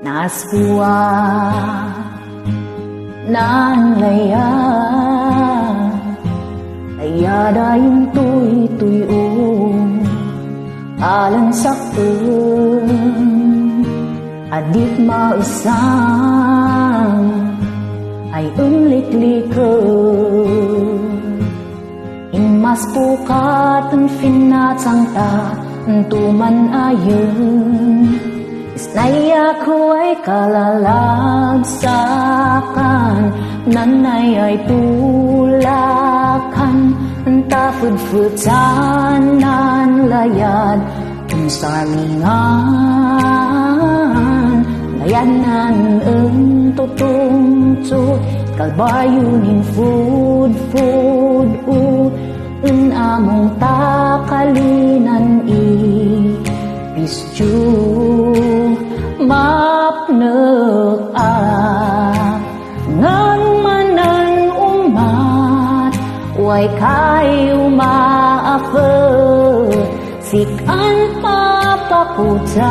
Naswa ng laya ayada yung tuy-tuyong alang sakun adik mausang ay unliklikon inmas pukat ang finatang ta tuman ayun isnaya ko ay kalalagsakan nanay ay tulakan tafud-futanan layad samingan layanan tutungtut kalbayunin food among takalinan pisju mapnek ngang manan umat way kayo maafet sikan papakutak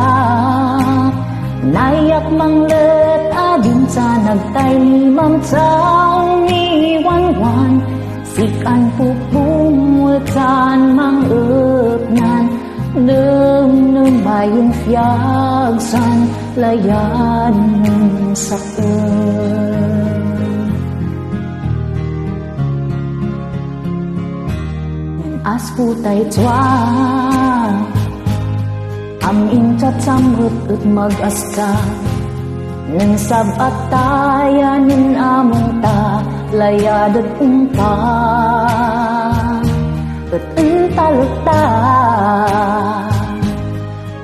nayak manglet adin sa nagtay limang taong iwanwan sikan pupumutan mangupnan bayong fiyagsan layan ng sakun as putay twa amin tatsamut ut mag-asta ng sabat tayanin among ta layadat umpa ut entalta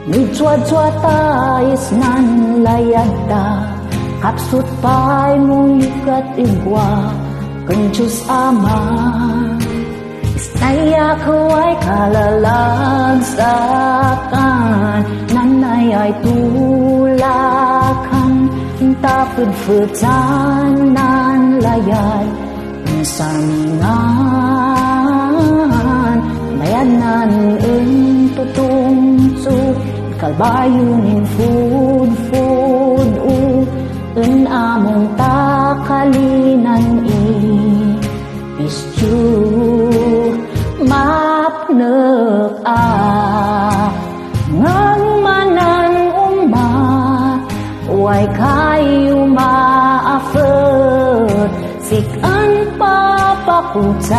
Nijwa-jwa tayis nan layada kapsut pa'y mulikat igwa kencus ama istaya ko ay kalalagsakan nanay ay tulakan tapud-futanan layay samingan layanan tutungtut kalbayunin food among takalinan pisju mapnek ngang manan umat way kayo maafet sikan papakutak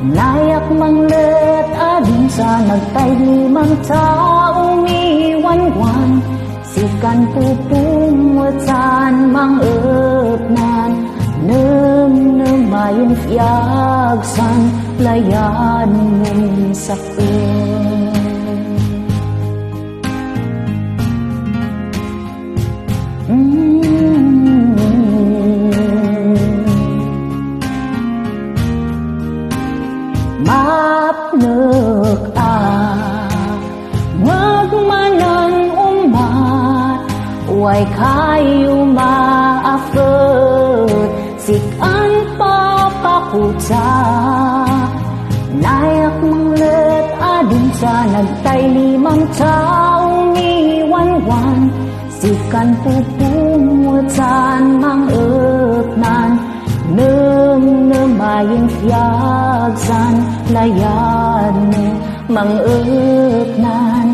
nayak manglet adin sa nagtay limang taong iwanwan sikan pupumutan mangupnan mayon fiyagsan layan ng sakun mapnek ngagmanan umat way kayo maafet sikan papakutak nayak manglet adin sa nagtay limang taong iwanwan sikan pupumutan mangupnan mayon fiyagsan layan mangupnan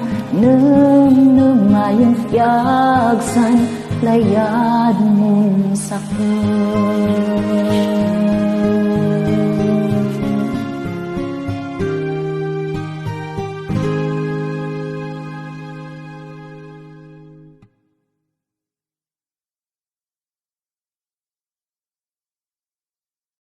mayon fiyagsan layan sakun